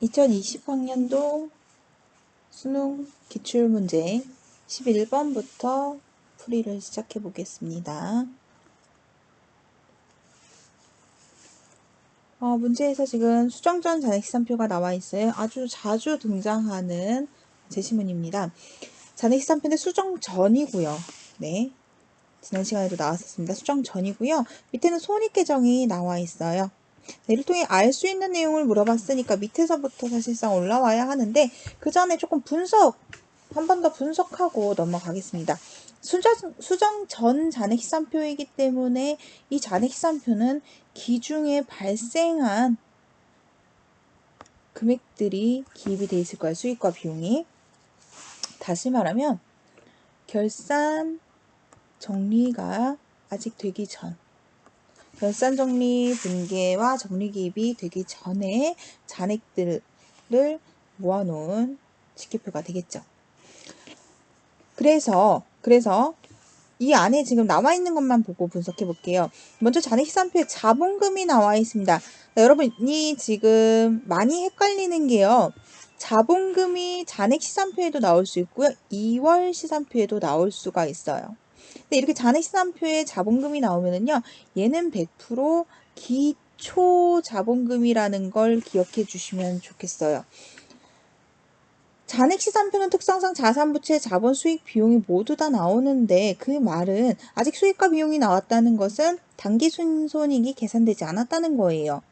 2020학년도 수능 기출문제 11번부터 풀이를 시작해 보겠습니다. 문제에서 지금 수정전 잔액시산표가 나와 있어요. 아주 자주 등장하는 제시문입니다. 잔액시산표는 수정전이고요. 네, 지난 시간에도 나왔었습니다. 수정전이고요. 밑에는 손익계정이 나와 있어요. 이를 통해 알 수 있는 내용을 물어봤으니까 밑에서부터 사실상 올라와야 하는데 그 전에 조금 한 번 더 분석하고 넘어가겠습니다. 수정 전 잔액시산표이기 때문에 이 잔액시산표는 기중에 발생한 금액들이 기입이 되어 있을 거예요. 수익과 비용이. 다시 말하면 결산 정리가 아직 되기 전, 결산 정리 분계와 정리 기입이 되기 전에 잔액들을 모아놓은 식기표가 되겠죠. 그래서 이 안에 지금 나와 있는 것만 보고 분석해 볼게요. 먼저 잔액시산표에 자본금이 나와 있습니다. 여러분이 지금 많이 헷갈리는 게요. 자본금이 잔액시산표에도 나올 수 있고요. 2월 시산표에도 나올 수가 있어요. 근데 이렇게 잔액시산표에 자본금이 나오면은요, 얘는 100% 기초 자본금이라는 걸 기억해 주시면 좋겠어요. 잔액시산표는 특성상 자산부채, 자본, 수익, 비용이 모두 다 나오는데 그 말은 아직 수익과 비용이 나왔다는 것은 당기순손익이 계산되지 않았다는 거예요.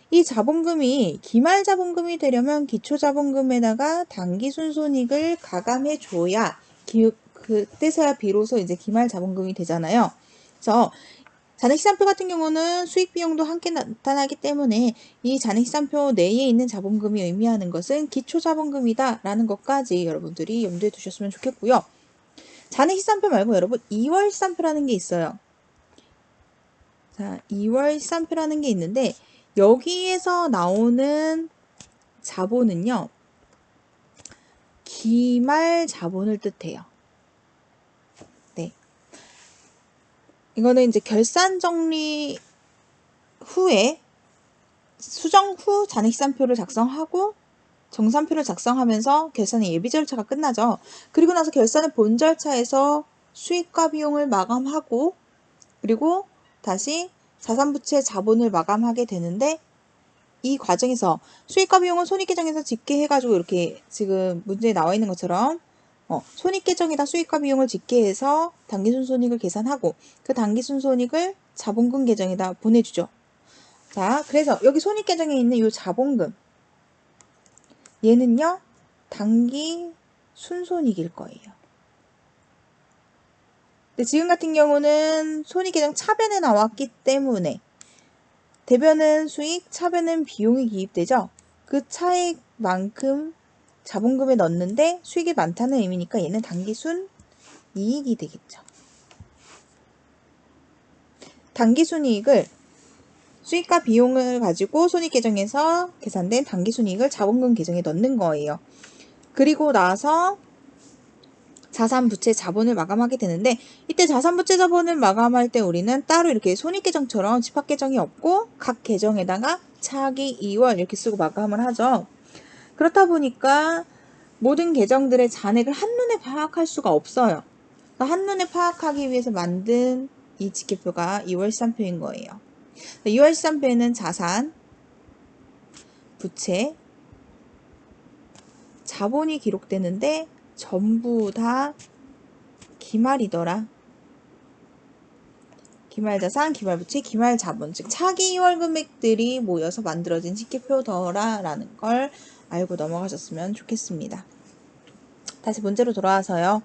이 자본금이 기말자본금이 되려면 기초자본금에다가 당기순손익을 가감해 줘야 그때서야 비로소 이제 기말자본금이 되잖아요. 그래서 잔액시산표 같은 경우는 수익 비용도 함께 나타나기 때문에 이 잔액시산표 내에 있는 자본금이 의미하는 것은 기초자본금이다 라는 것까지 여러분들이 염두에 두셨으면 좋겠고요. 잔액시산표 말고 여러분 2월 시산표라는 게 있어요. 자, 2월 시산표라는 게 있는데 여기에서 나오는 자본은요, 기말 자본을 뜻해요. 네. 이거는 이제 결산 정리 후에 수정 후 잔액시산표를 작성하고 정산표를 작성하면서 결산의 예비 절차가 끝나죠. 그리고 나서 결산의 본 절차에서 수익과 비용을 마감하고 그리고 다시 자산부채 자본을 마감하게 되는데 이 과정에서 수익과 비용은 손익계정에서 집계해가지고 이렇게 지금 문제에 나와 있는 것처럼 손익계정에다 수익과 비용을 집계해서 당기순손익을 계산하고 그 당기순손익을 자본금 계정에다 보내주죠. 자, 그래서 여기 손익계정에 있는 이 자본금 얘는요, 당기 순손익일 거예요. 근데 지금 같은 경우는 손익계정 차변에 나왔기 때문에 대변은 수익, 차변은 비용이 기입되죠. 그 차액만큼 자본금에 넣는데 수익이 많다는 의미니까 얘는 당기순이익이 되겠죠. 당기순이익을 수익과 비용을 가지고 손익계정에서 계산된 당기순이익을 자본금 계정에 넣는 거예요. 그리고 나서 자산부채 자본을 마감하게 되는데 이때 자산부채 자본을 마감할 때 우리는 따로 이렇게 손익계정처럼 집합계정이 없고 각 계정에다가 차기 2월 이렇게 쓰고 마감을 하죠. 그렇다 보니까 모든 계정들의 잔액을 한눈에 파악할 수가 없어요. 한눈에 파악하기 위해서 만든 이 지표가 2월 시산표인 거예요. 2월 시산표에는 자산, 부채, 자본이 기록되는데 전부 다 기말이더라. 기말자산, 기말부채, 기말자본, 즉 차기 2월 금액들이 모여서 만들어진 식기표더라라는 걸 알고 넘어가셨으면 좋겠습니다. 다시 문제로 돌아와서요.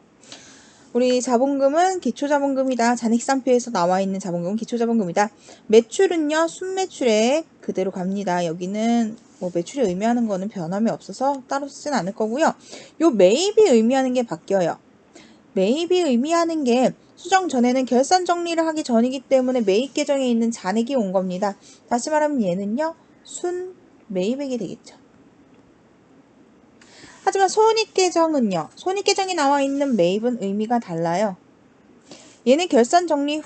우리 자본금은 기초자본금이다. 잔액시산표에서 나와 있는 자본금은 기초자본금이다. 매출은요, 순매출액 그대로 갑니다. 여기는 뭐 매출이 의미하는 거는 변함이 없어서 따로 쓰진 않을 거고요. 요 매입이 의미하는 게 바뀌어요. 매입이 의미하는 게 수정 전에는 결산 정리를 하기 전이기 때문에 매입 계정에 있는 잔액이 온 겁니다. 다시 말하면 얘는요, 순 매입액이 되겠죠. 하지만 손익계정은요, 손익계정에 나와 있는 매입은 의미가 달라요. 얘는 결산 정리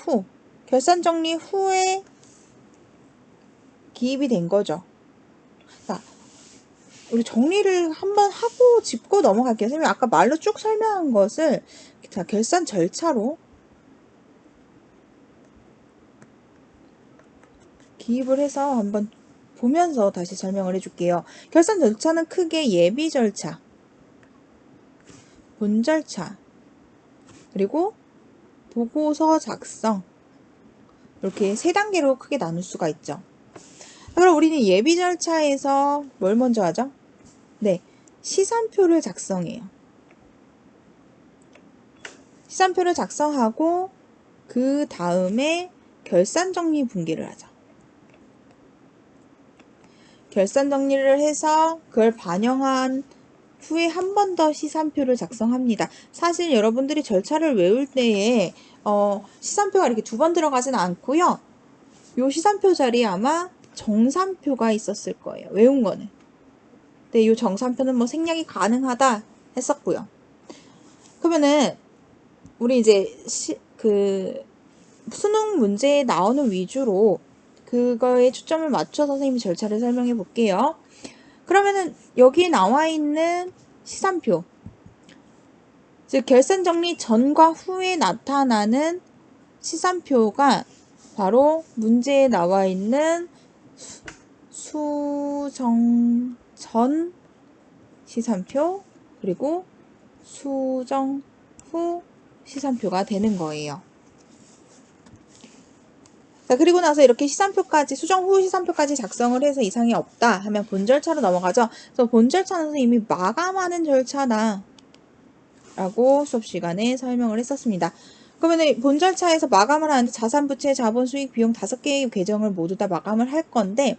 후에 기입이 된 거죠. 자, 우리 정리를 한번 하고 짚고 넘어갈게요. 선생님 아까 말로 쭉 설명한 것을 자, 결산 절차로 기입을 해서 한번 보면서 다시 설명을 해줄게요. 결산 절차는 크게 예비 절차, 본 절차, 그리고 보고서 작성, 이렇게 세 단계로 크게 나눌 수가 있죠. 그럼 우리는 예비 절차에서 뭘 먼저 하죠? 네, 시산표를 작성해요. 시산표를 작성하고 그 다음에 결산 정리 분기를 하죠. 결산 정리를 해서 그걸 반영한 후에 한 번 더 시산표를 작성합니다. 사실 여러분들이 절차를 외울 때에 시산표가 이렇게 두 번 들어가진 않고요. 요 시산표 자리에 아마 정산표가 있었을 거예요. 외운 거는. 근데 요 정산표는 뭐 생략이 가능하다 했었고요. 그러면은 우리 이제 수능 문제에 나오는 위주로 그거에 초점을 맞춰서 선생님이 절차를 설명해 볼게요. 그러면은 여기에 나와 있는 시산표, 즉 결산 정리 전과 후에 나타나는 시산표가 바로 문제에 나와 있는 수정 전 시산표 그리고 수정 후 시산표가 되는 거예요. 자, 그리고 나서 이렇게 시산표까지, 수정 후 시산표까지 작성을 해서 이상이 없다 하면 본 절차로 넘어가죠. 그래서 본 절차는 이미 마감하는 절차다 라고 수업 시간에 설명을 했었습니다. 그러면 본 절차에서 마감을 하는데 자산, 부채, 자본, 수익, 비용 5개의 계정을 모두 다 마감을 할 건데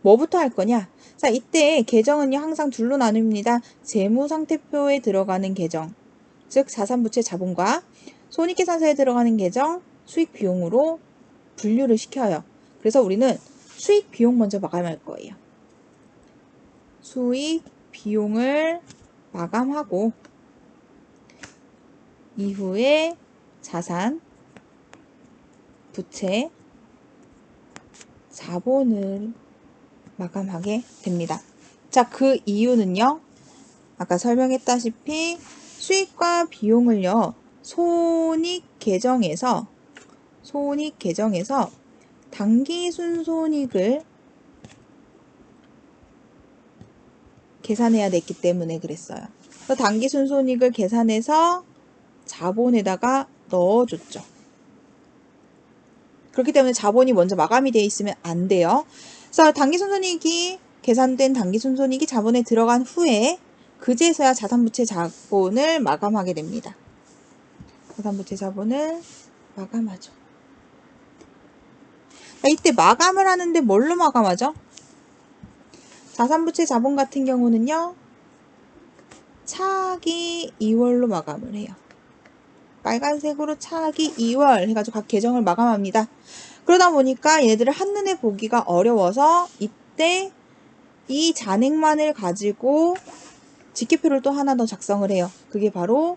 뭐부터 할 거냐? 자, 이때 계정은요 항상 둘로 나눕니다. 재무상태표에 들어가는 계정, 즉 자산, 부채, 자본과 손익계산서에 들어가는 계정, 수익, 비용으로 분류를 시켜요. 그래서 우리는 수익, 비용 먼저 마감할 거예요. 수익, 비용을 마감하고 이후에 자산, 부채, 자본을 마감하게 됩니다. 자, 그 이유는요. 아까 설명했다시피 수익과 비용을요. 손익 계정에서 당기순손익을 계산해야 됐기 때문에 그랬어요. 그래서 당기순손익을 계산해서 자본에다가 넣어줬죠. 그렇기 때문에 자본이 먼저 마감이 되어 있으면 안 돼요. 그래서 당기순손익이 계산된 당기순손익이 자본에 들어간 후에 그제서야 자산부채 자본을 마감하게 됩니다. 자산부채 자본을 마감하죠. 이때 마감을 하는데 뭘로 마감하죠? 자산부채 자본 같은 경우는요. 차기 2월로 마감을 해요. 빨간색으로 차기 2월 해가지고 각 계정을 마감합니다. 그러다 보니까 얘네들을 한눈에 보기가 어려워서 이때 이 잔액만을 가지고 직계표를 또 하나 더 작성을 해요. 그게 바로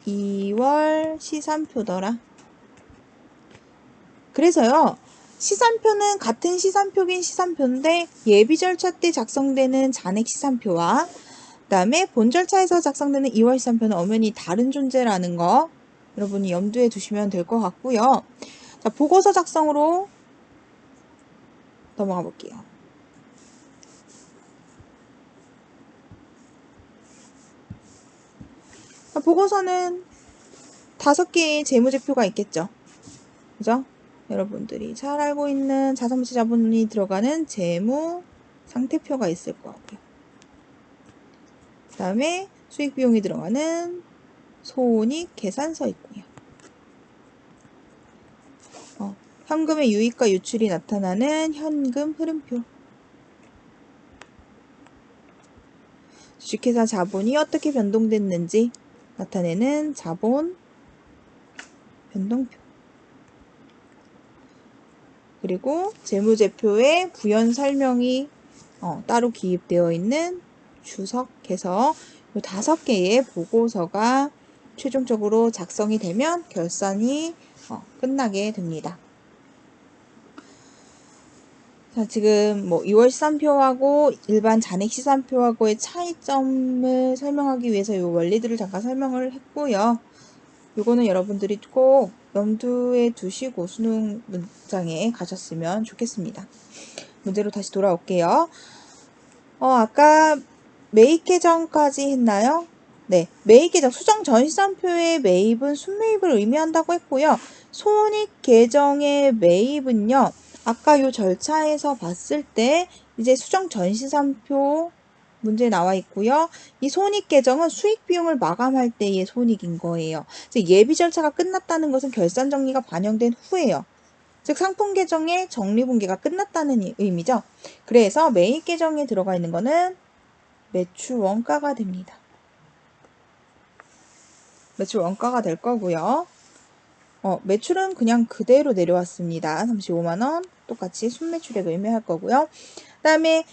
2월 시산표더라. 그래서요. 시산표는 같은 시산표긴 시산표인데 예비 절차 때 작성되는 잔액 시산표와 그 다음에 본 절차에서 작성되는 2월 시산표는 엄연히 다른 존재라는 거 여러분이 염두에 두시면 될 것 같고요. 자, 보고서 작성으로 넘어가 볼게요. 자, 보고서는 5개의 재무제표가 있겠죠. 그죠? 여러분들이 잘 알고 있는 자산부채 자본이 들어가는 재무 상태표가 있을 것 같고요. 그 다음에 수익 비용이 들어가는 손익 계산서 있고요. 현금의 유입과 유출이 나타나는 현금 흐름표. 주식회사 자본이 어떻게 변동됐는지 나타내는 자본 변동표. 그리고 재무제표에 부연 설명이 따로 기입되어 있는 주석해서 이 5개의 보고서가 최종적으로 작성이 되면 결산이 끝나게 됩니다. 자, 지금 뭐 2월 시산표하고 일반 잔액 시산표하고의 차이점을 설명하기 위해서 이 원리들을 잠깐 설명을 했고요. 요거는 여러분들이 꼭 염두에 두시고 수능 문장에 가셨으면 좋겠습니다. 문제로 다시 돌아올게요. 아까 매입 계정까지 했나요? 네, 매입 계정 수정 전 시산표의 매입은 순매입을 의미한다고 했고요. 손익 계정의 매입은요. 아까 요 절차에서 봤을 때 이제 수정 전 시산표 문제 나와 있고요. 이 손익 계정은 수익 비용을 마감할 때의 손익인 거예요. 즉 예비 절차가 끝났다는 것은 결산 정리가 반영된 후예요. 즉 상품 계정의 정리분기가 끝났다는 의미죠. 그래서 매입 계정에 들어가 있는 거는 매출 원가가 됩니다. 매출 원가가 될 거고요. 매출은 그냥 그대로 내려왔습니다. 35만원 똑같이 순매출액을 의미할 거고요. 그 다음에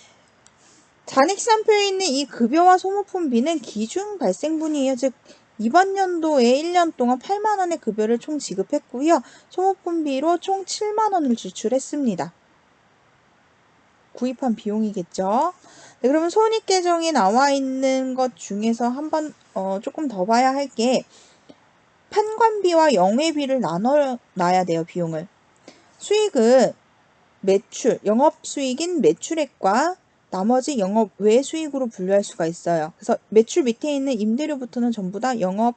잔액시산표에 있는 이 급여와 소모품비는 기준 발생분이에요. 즉 이번 연도에 1년 동안 8만원의 급여를 총 지급했고요. 소모품비로 총 7만원을 지출했습니다. 구입한 비용이겠죠. 네, 그러면 손익계정에 나와 있는 것 중에서 한번 조금 더 봐야 할 게 판관비와 영회비를 나눠놔야 돼요. 비용을. 수익은 매출, 영업수익인 매출액과 나머지 영업 외 수익으로 분류할 수가 있어요. 그래서 매출 밑에 있는 임대료부터는 전부 다 영업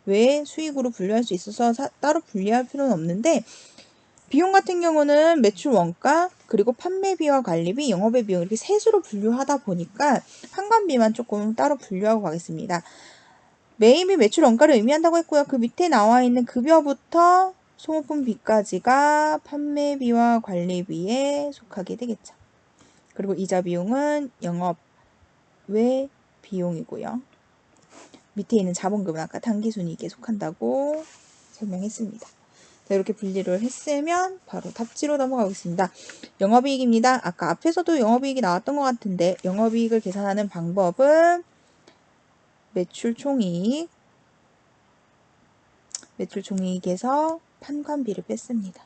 외 수익으로 분류할 수 있어서 따로 분리할 필요는 없는데 비용 같은 경우는 매출 원가, 그리고 판매비와 관리비, 영업의 비용 이렇게 셋으로 분류하다 보니까 판관비만 조금 따로 분류하고 가겠습니다. 매입이 매출 원가를 의미한다고 했고요. 그 밑에 나와 있는 급여부터 소모품비까지가 판매비와 관리비에 속하게 되겠죠. 그리고 이자 비용은 영업 외 비용이고요. 밑에 있는 자본금은 아까 당기순이익에 속한다고 설명했습니다. 자, 이렇게 분리를 했으면 바로 답지로 넘어가겠습니다. 영업이익입니다. 아까 앞에서도 영업이익이 나왔던 것 같은데 영업이익을 계산하는 방법은 매출 총이익, 매출 총이익에서 판관비를 뺐습니다.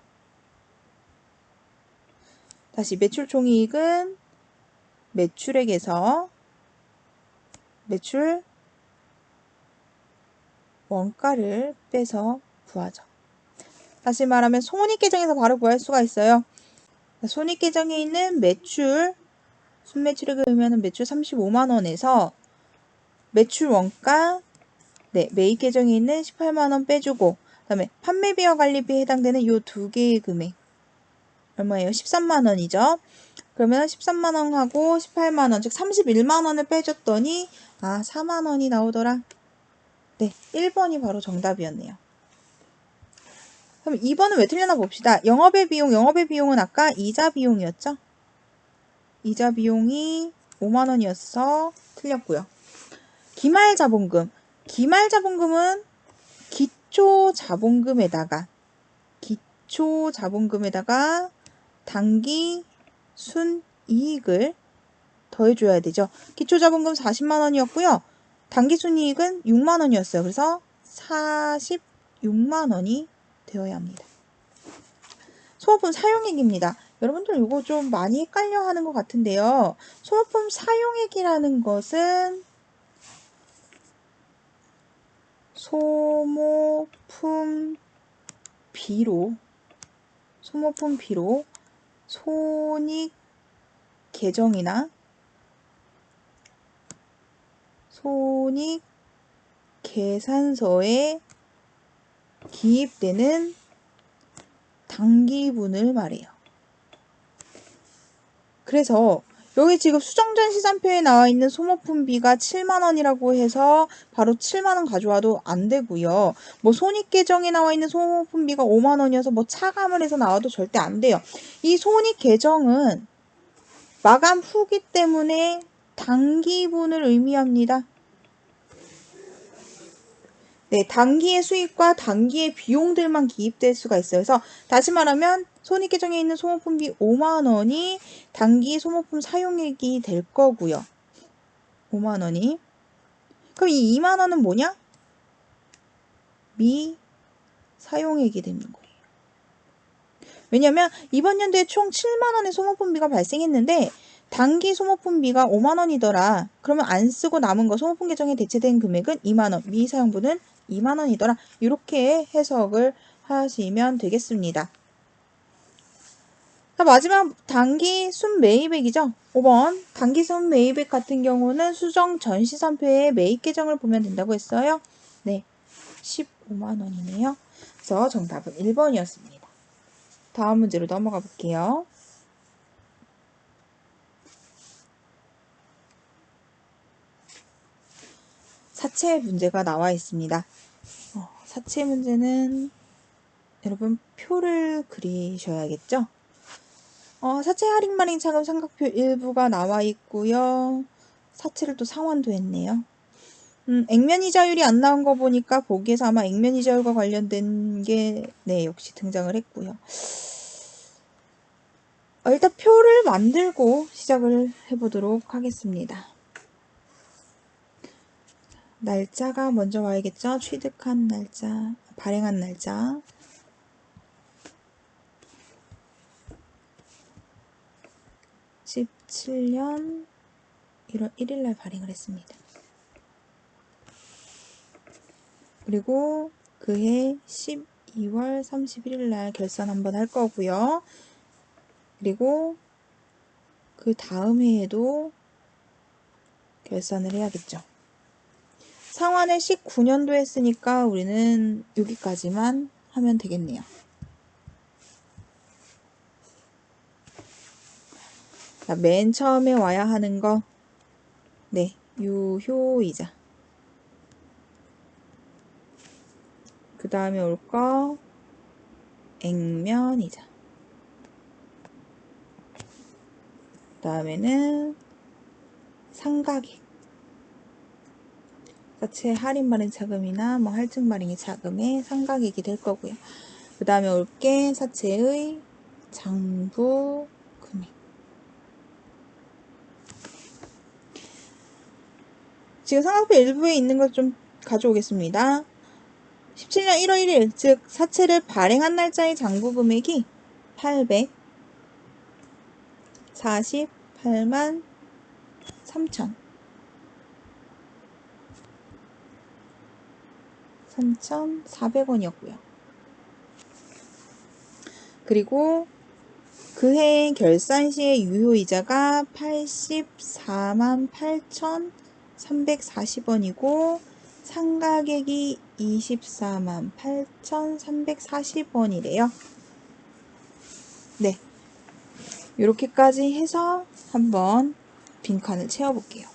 다시 매출 총이익은 매출액에서 매출 원가를 빼서 구하죠. 다시 말하면 손익계정에서 바로 구할 수가 있어요. 손익계정에 있는 매출, 순매출액을 의미하는 매출 35만원에서 매출 원가, 네, 매입 계정에 있는 18만원 빼주고 그 다음에 판매비와 관리비에 해당되는 이 두 개의 금액 얼마예요? 13만원이죠. 그러면 13만원하고 18만원 즉 31만원을 빼줬더니 4만원이 나오더라. 네, 1번이 바로 정답이었네요. 그럼 2번은 왜 틀렸나 봅시다. 영업의 비용은 아까 이자 비용이었죠? 이자 비용이 5만원이어서 틀렸고요. 기말자본금은 기초자본금에다가 단기 순이익을 더해줘야 되죠. 기초자본금 40만원이었고요. 단기 순이익은 6만원이었어요. 그래서 46만원이 되어야 합니다. 소모품 사용액입니다. 여러분들 이거 좀 많이 헷갈려 하는 것 같은데요. 소모품 사용액이라는 것은 소모품 비로 손익 계정이나 손익 계산서에 기입되는 당기분을 말해요. 그래서 여기 지금 수정전 시산표에 나와 있는 소모품비가 7만원이라고 해서 바로 7만원 가져와도 안 되고요. 뭐 손익계정에 나와 있는 소모품비가 5만원이어서 뭐 차감을 해서 나와도 절대 안 돼요. 이 손익계정은 마감 후기 때문에 당기분을 의미합니다. 네, 단기의 수익과 단기의 비용들만 기입될 수가 있어요. 그래서 다시 말하면 손익계정에 있는 소모품비 5만원이 단기 소모품 사용액이 될 거고요. 5만원이. 그럼 이 2만원은 뭐냐? 미사용액이 되는 거예요. 왜냐면 이번 연도에 총 7만 원의 소모품비가 발생했는데 단기 소모품비가 5만 원이더라. 그러면 안 쓰고 남은 거 소모품 계정에 대체된 금액은 2만 원, 미사용분은 2만 원이더라. 이렇게 해석을 하시면 되겠습니다. 자, 마지막 단기 순매입액이죠. 5번 단기 순매입액 같은 경우는 수정 전시산표의 매입 계정을 보면 된다고 했어요. 네, 15만 원이네요. 그래서 정답은 1번이었습니다. 다음 문제로 넘어가 볼게요. 사채 문제가 나와 있습니다. 사채 문제는 여러분 표를 그리셔야겠죠? 사채 할인 말인 차금 삼각표 일부가 나와 있고요. 사채를 또 상환도 했네요. 액면 이자율이 안 나온 거 보니까 보기에서 아마 액면 이자율과 관련된 게 네, 역시 등장을 했고요. 일단 표를 만들고 시작을 해보도록 하겠습니다. 날짜가 먼저 와야겠죠? 취득한 날짜, 발행한 날짜. 17년 1월 1일 날 발행을 했습니다. 그리고 그해 12월 31일 날 결산 한번 할 거고요. 그리고 그 다음 해에도 결산을 해야겠죠. 상환을 19년도 했으니까 우리는 여기까지만 하면 되겠네요. 자, 맨 처음에 와야 하는 거, 네, 유효이자. 그 다음에 올 거, 액면이자. 그 다음에는 상가액. 사채 할인 발행 차금이나 뭐 할증 발행의 차금의 상가액이 될 거고요. 그 다음에 올 게 사채의 장부 금액. 지금 상각표 일부에 있는 걸 좀 가져오겠습니다. 17년 1월 1일, 즉 사채를 발행한 날짜의 장부 금액이 848만 3천 3,400원이었고요. 그리고 그해 결산 시의 유효이자가 84만 8,340원이고 상가액이 24만 8,340원이래요. 네, 이렇게까지 해서 한번 빈칸을 채워볼게요.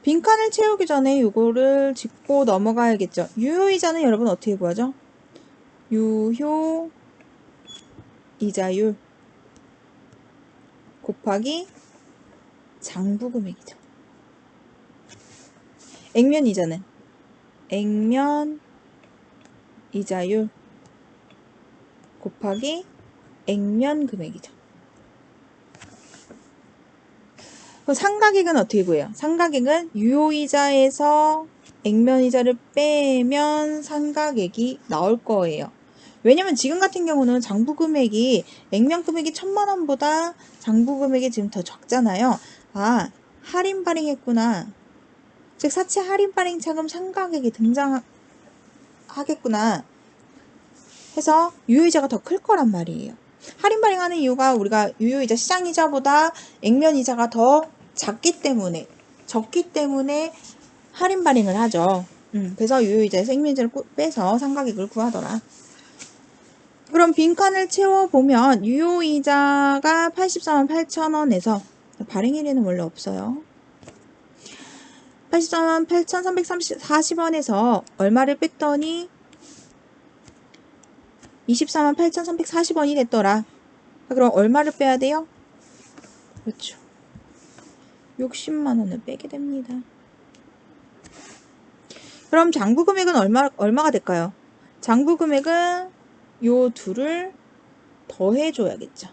빈칸을 채우기 전에 이거를 짚고 넘어가야겠죠. 유효이자는 여러분 어떻게 구하죠? 유효이자율 곱하기 장부금액이죠. 액면이자는 액면이자율 곱하기 액면금액이죠. 그럼 상가액은 어떻게 구해요? 상가액은 유효이자에서 액면이자를 빼면 상가액이 나올 거예요. 왜냐면 지금 같은 경우는 장부금액이 액면금액이 1,000만 원보다 장부금액이 지금 더 적잖아요. 아, 할인 발행했구나. 즉 사채 할인 발행 차금 상가액이 등장하겠구나 해서 유효이자가 더 클 거란 말이에요. 할인 발행하는 이유가 우리가 유효이자 시장이자보다 액면이자가 더 적기 때문에 할인 발행을 하죠. 그래서 유효이자에서 액면이자를 빼서 상가액을 구하더라. 그럼 빈칸을 채워보면 유효이자가 84만 8천원에서 발행일에는 원래 없어요. 84만 8,340원에서 얼마를 뺐더니 24만 8,340원이 됐더라. 그럼 얼마를 빼야 돼요? 그렇죠. 60만 원을 빼게 됩니다. 그럼 장부 금액은 얼마가 될까요? 장부 금액은 요 둘을 더해줘야겠죠.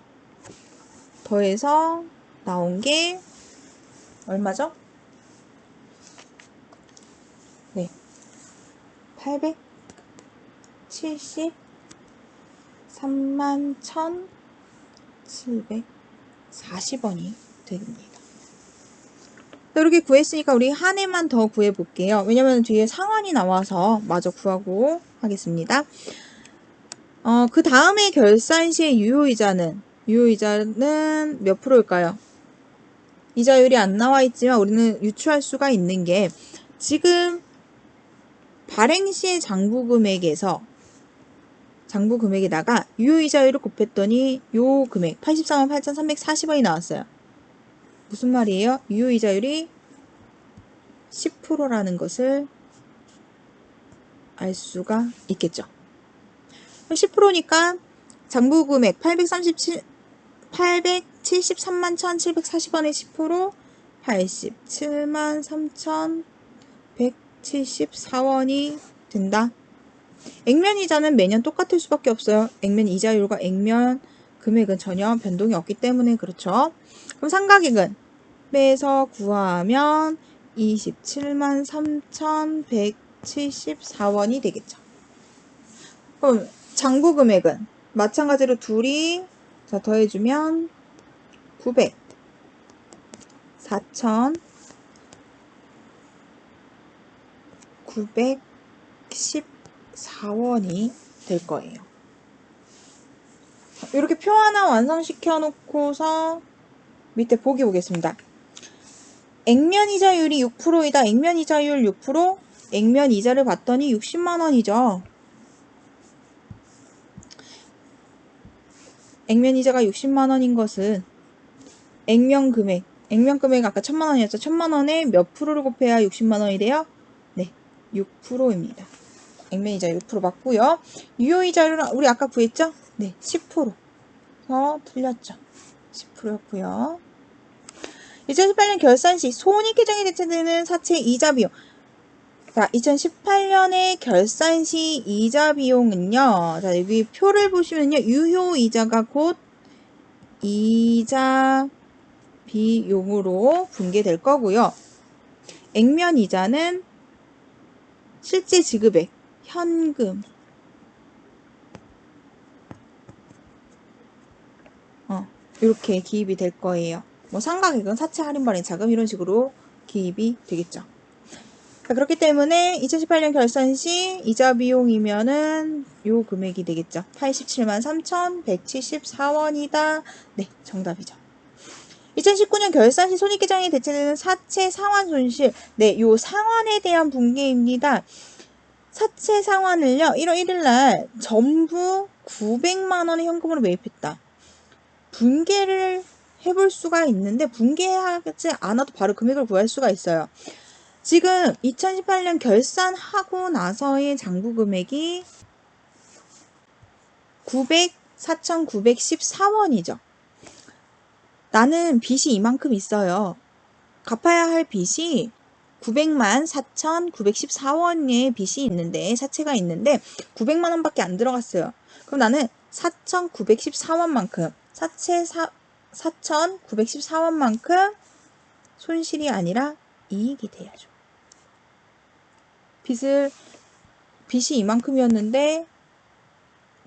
더해서 나온 게 얼마죠? 네, 473만 1,740원이 됩니다. 이렇게 구했으니까 우리 한 해만 더 구해볼게요. 왜냐면 뒤에 상환이 나와서 마저 구하고 하겠습니다. 그 다음에 결산 시의 유효이자는 몇 프로일까요? 이자율이 안 나와 있지만 우리는 유추할 수가 있는 게 지금 발행 시의 장부 금액에다가 유효이자율을 곱했더니 요 금액 84만 8,340원이 나왔어요. 무슨 말이에요? 유효이자율이 10%라는 것을 알 수가 있겠죠. 10%니까 장부 금액 873만 1,740원의 10% 87만 3,174원이 된다. 액면 이자는 매년 똑같을 수밖에 없어요. 액면 이자율과 액면 금액은 전혀 변동이 없기 때문에 그렇죠. 그럼 상가액은 빼서 구하면 27만 3,174원이 되겠죠. 그럼 장부 금액은 마찬가지로 둘이 더해주면 900, 4,914원이 될 거예요. 이렇게 표 하나 완성시켜 놓고서 밑에 보기 보겠습니다. 액면 이자율이 6%이다. 액면 이자율 6%, 액면 이자를 봤더니 60만원이죠. 액면 이자가 60만원인 것은 액면 금액 아까 1000만원이었죠. 1000만원에 몇 프로를 곱해야 60만원이 돼요? 네, 6%입니다. 액면 이자 6% 맞고요. 유효 이자율은 우리 아까 구했죠? 네, 10%. 틀렸죠. 10%였고요. 2018년 결산 시 손익계정에 대체되는 사채 이자 비용. 자, 2018년에 결산 시 이자 비용은요. 자, 여기 표를 보시면요. 유효 이자가 곧 이자 비용으로 분계될 거고요. 액면 이자는 실제 지급액, 현금. 이렇게 기입이 될 거예요. 뭐 상가액은 사채 할인 발행 자금 이런 식으로 기입이 되겠죠. 자, 그렇기 때문에 2018년 결산 시 이자 비용이면은 요 금액이 되겠죠. 87만 3,174원이다. 네, 정답이죠. 2019년 결산 시 손익계정에 대체되는 사채 상환 손실. 네, 요 상환에 대한 분계입니다. 사채 상환을요, 1월 1일 날 전부 900만원의 현금으로 매입했다. 분계를 해볼 수가 있는데 분계하지 않아도 바로 금액을 구할 수가 있어요. 지금 2018년 결산하고 나서의 장부 금액이 4,914원이죠. 나는 빚이 이만큼 있어요. 갚아야 할 빚이 900만 4,914원의 빚이 있는데 사채가 있는데 900만 원밖에 안 들어갔어요. 그럼 나는 4,914원만큼 4,914원만큼 손실이 아니라 이익이 돼야죠. 빚이 이만큼이었는데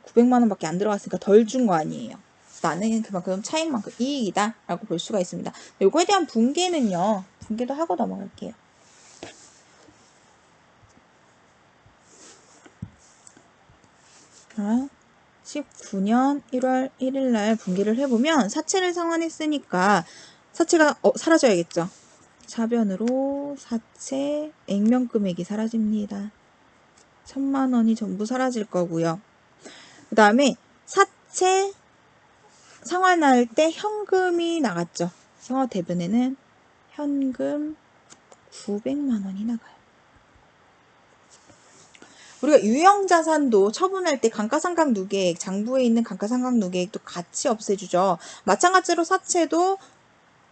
900만 원밖에 안 들어갔으니까 덜 준 거 아니에요. 나는 그만큼 차익만큼 이익이다 라고 볼 수가 있습니다. 요거에 대한 분계는요. 분계도 하고 넘어갈게요. 자, 19년 1월 1일 날 분계를 해보면 사채를 상환했으니까 사채가 사라져야겠죠. 차변으로 사채 액면 금액이 사라집니다. 1000만 원이 전부 사라질 거고요. 그 다음에 사채 상환할 때 현금이 나갔죠. 그래서 대변에는 현금 900만 원이 나가요. 우리가 유형자산도 처분할 때 감가상각누계액, 장부에 있는 감가상각누계액도 같이 없애주죠. 마찬가지로 사채도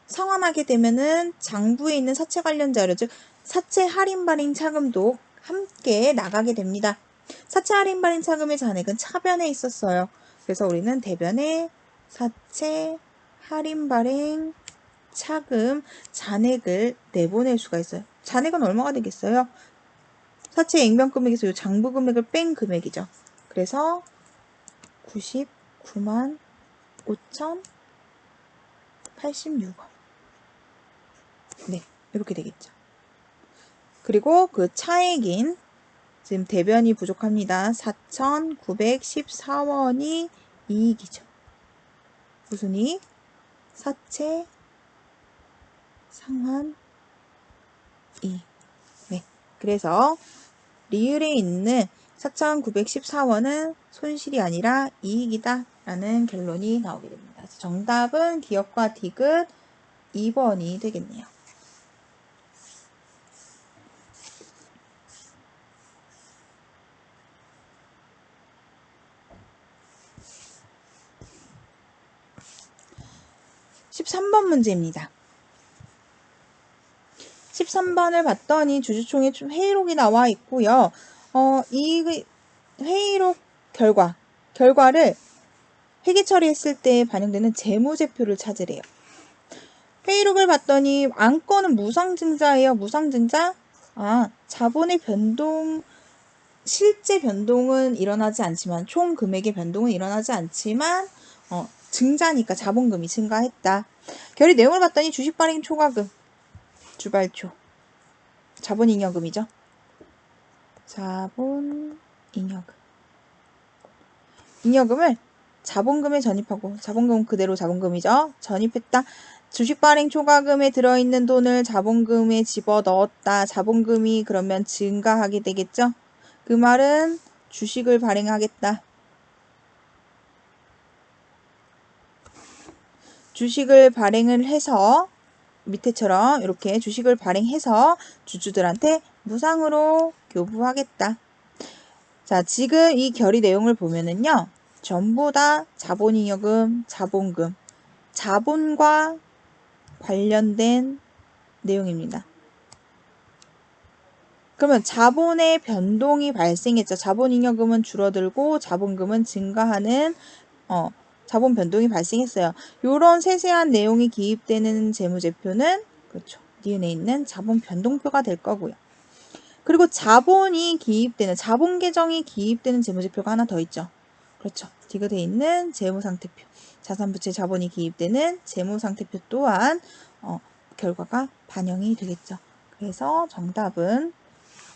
상환하게 되면은 장부에 있는 사채 관련 자료, 즉 사채 할인 발행 차금도 함께 나가게 됩니다. 사채 할인 발행 차금의 잔액은 차변에 있었어요. 그래서 우리는 대변에 사채 할인 발행 차금 잔액을 내보낼 수가 있어요. 잔액은 얼마가 되겠어요? 사채 액면 금액에서 이 장부 금액을 뺀 금액이죠. 그래서 99만 5,086원. 네, 이렇게 되겠죠. 그리고 그 차액인, 지금 대변이 부족합니다. 4,914원이 이익이죠. 무슨 이익? 사채 상환 이익. 네, 그래서 리을에 있는 4,914원은 손실이 아니라 이익이다 라는 결론이 나오게 됩니다. 정답은 기업과 디귿 2번이 되겠네요. 13번 문제입니다. 13번을 봤더니 주주총회 회의록이 나와 있고요. 이 회의록 결과를 회계 처리했을 때 반영되는 재무제표를 찾으래요. 회의록을 봤더니 안건은 무상증자예요. 무상증자? 자본의 변동, 실제 변동은 일어나지 않지만, 총 금액의 변동은 일어나지 않지만, 증자니까 자본금이 증가했다. 결의 내용을 봤더니 주식 발행 초과금, 주발초, 자본잉여금이죠. 자본잉여금. 잉여금을 자본금에 전입하고, 자본금은 그대로 자본금이죠. 전입했다. 주식 발행 초과금에 들어있는 돈을 자본금에 집어넣었다. 자본금이 그러면 증가하게 되겠죠. 그 말은 주식을 발행하겠다. 주식을 발행을 해서 밑에처럼 이렇게 주식을 발행해서 주주들한테 무상으로 교부하겠다. 자, 지금 이 결의 내용을 보면은요. 전부 다 자본잉여금, 자본금, 자본과 관련된 내용입니다. 그러면 자본의 변동이 발생했죠. 자본잉여금은 줄어들고 자본금은 증가하는 자본 변동이 발생했어요. 이런 세세한 내용이 기입되는 재무제표는 그렇죠. 니은에 있는 자본 변동표가 될 거고요. 그리고 자본이 기입되는, 자본 계정이 기입되는 재무제표가 하나 더 있죠. 그렇죠. 디귿에 있는 재무상태표. 자산부채 자본이 기입되는 재무상태표 또한 결과가 반영이 되겠죠. 그래서 정답은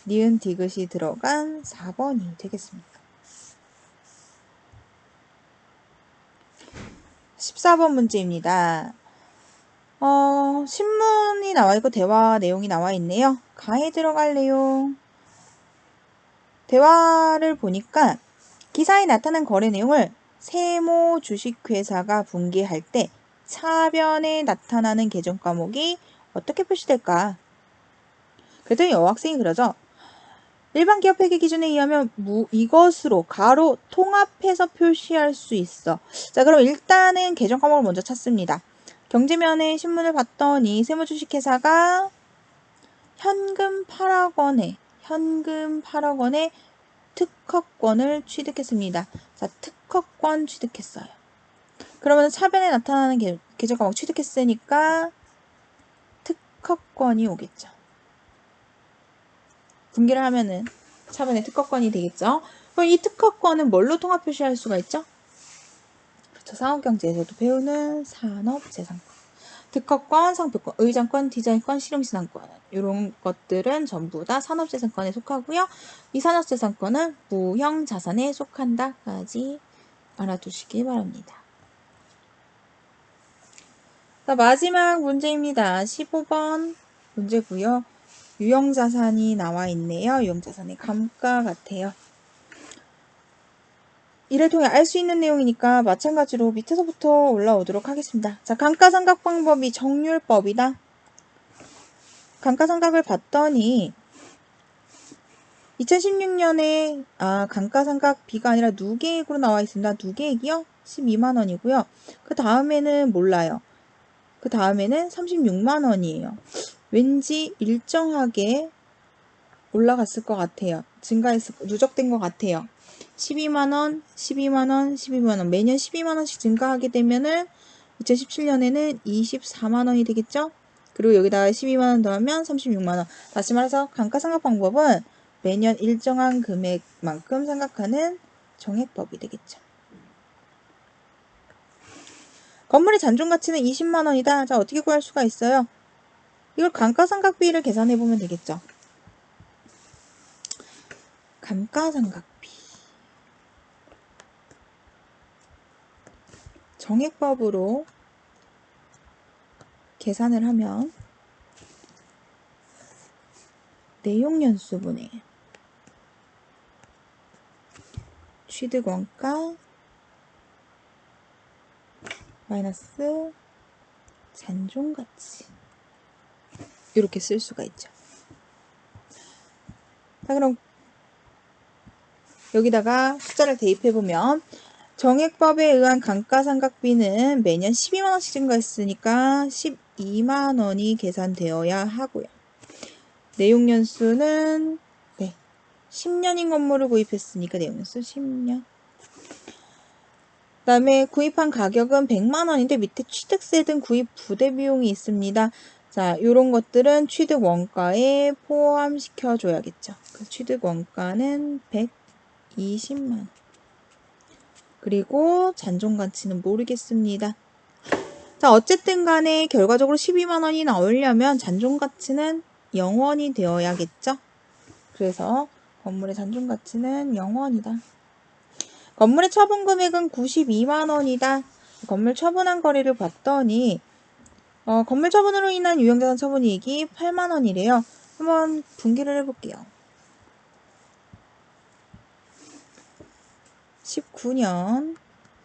니은 디귿이 들어간 4번이 되겠습니다. 14번 문제입니다. 신문이 나와 있고 대화 내용이 나와 있네요. 가에 들어갈 내용. 대화를 보니까 기사에 나타난 거래 내용을 세모 주식회사가 붕괴할 때 차변에 나타나는 계정 과목이 어떻게 표시될까? 그랬더니 여학생이 그러죠. 일반 기업 회계 기준에 의하면 이것으로 가로 통합해서 표시할 수 있어. 자, 그럼 일단은 계정 과목을 먼저 찾습니다. 경제면에 신문을 봤더니 세무주식회사가 현금 8억 원에 특허권을 취득했습니다. 자, 특허권 취득했어요. 그러면 차변에 나타나는 계정 과목 취득했으니까 특허권이 오겠죠. 분기를 하면은 차변에 특허권이 되겠죠. 그럼 이 특허권은 뭘로 통합 표시할 수가 있죠? 그렇죠. 상업경제에서도 배우는 산업재산권. 특허권, 상표권, 의장권, 디자인권, 실용시상권 이런 것들은 전부 다 산업재산권에 속하고요. 이 산업재산권은 무형자산에 속한다까지 알아두시기 바랍니다. 자, 마지막 문제입니다. 15번 문제고요. 유형자산이 나와 있네요. 유형자산의 감가 같아요. 이를 통해 알 수 있는 내용이니까 마찬가지로 밑에서부터 올라오도록 하겠습니다. 자, 감가상각 방법이 정률법이다. 감가상각을 봤더니 2016년에 감가상각 비가 아니라 누계액으로 나와 있습니다. 누계액이요? 12만원이고요. 그 다음에는 몰라요. 그 다음에는 36만원이에요. 왠지 일정하게 올라갔을 것 같아요. 누적된 것 같아요. 12만원, 12만원, 12만원. 매년 12만원씩 증가하게 되면은 2017년에는 24만원이 되겠죠? 그리고 여기다가 12만원 더하면 36만원. 다시 말해서 감가상각 방법은 매년 일정한 금액만큼 생각하는 정액법이 되겠죠. 건물의 잔존가치는 20만 원이다. 자, 어떻게 구할 수가 있어요? 이걸 감가상각비를 계산해 보면 되겠죠. 감가상각비. 정액법으로 계산을 하면 내용연수분의 취득원가 마이너스 잔존가치 이렇게 쓸 수가 있죠. 자, 그럼 여기다가 숫자를 대입해보면 정액법에 의한 감가상각비는 매년 12만원씩 증가했으니까 12만원이 계산되어야 하고요. 내용연수는 10년인 건물을 구입했으니까 내용연수 10년. 그 다음에 구입한 가격은 100만원인데 밑에 취득세 등 구입 부대 비용이 있습니다. 자, 요런 것들은 취득 원가에 포함시켜 줘야겠죠. 그 취득 원가는 120만원. 그리고 잔존가치는 모르겠습니다. 자, 어쨌든 간에 결과적으로 12만원이 나오려면 잔존가치는 0원이 되어야겠죠. 그래서 건물의 잔존가치는 0원이다. 건물의 처분 금액은 92만원이다. 건물 처분한 거래를 봤더니 건물 처분으로 인한 유형자산 처분이익이 8만원이래요. 한번 분기를 해볼게요. 19년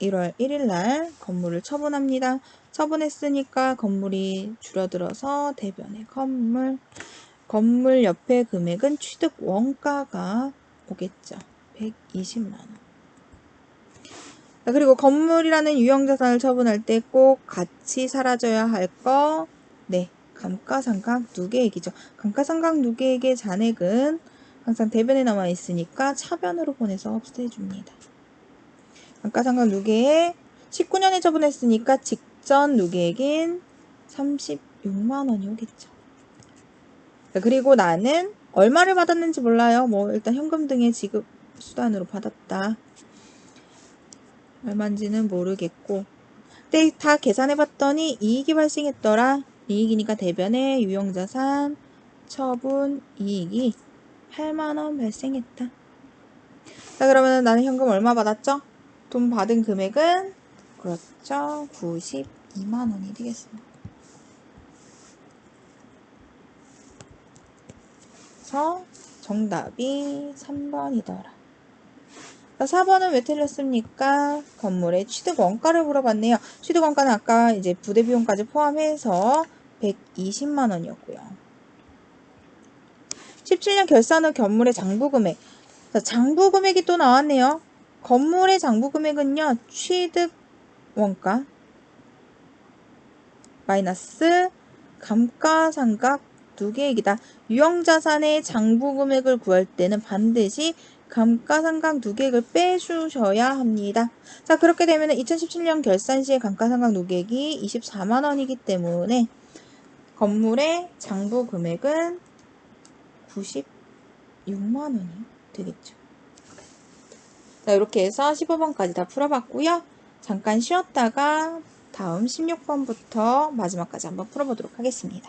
1월 1일날 건물을 처분합니다. 처분했으니까 건물이 줄어들어서 대변의 건물 옆에 금액은 취득 원가가 오겠죠. 120만원. 그리고 건물이라는 유형자산을 처분할 때 꼭 같이 사라져야 할 거, 감가상각 누계액이죠. 감가상각 누계액의 잔액은 항상 대변에 남아 있으니까 차변으로 보내서 없애줍니다. 감가상각 누계액 19년에 처분했으니까 직전 누계액인 36만원이 오겠죠. 그리고 나는 얼마를 받았는지 몰라요. 일단 현금 등의 지급 수단으로 받았다. 얼마인지는 모르겠고 다 계산해봤더니 이익이 발생했더라. 이익이니까 대변의 유형자산 처분 이익이 8만원 발생했다. 자, 그러면 나는 현금 얼마 받았죠? 돈 받은 금액은 그렇죠. 92만원이 되겠습니다. 그래서 정답이 3번이더라. 4번은 왜 틀렸습니까? 건물의 취득 원가를 물어봤네요. 취득 원가는 아까 이제 부대 비용까지 포함해서 120만원이었고요. 17년 결산 후 건물의 장부 금액. 자, 장부 금액이 또 나왔네요. 건물의 장부 금액은요. 취득 원가 마이너스 감가상각 누계액이다. 유형자산의 장부 금액을 구할 때는 반드시 감가상각 누계액을 빼주셔야 합니다. 자, 그렇게 되면 2017년 결산 시의 감가상각 누계액이 24만원이기 때문에 건물의 장부 금액은 96만원이 되겠죠. 자, 이렇게 해서 15번까지 다 풀어봤고요. 잠깐 쉬었다가 다음 16번부터 마지막까지 한번 풀어보도록 하겠습니다.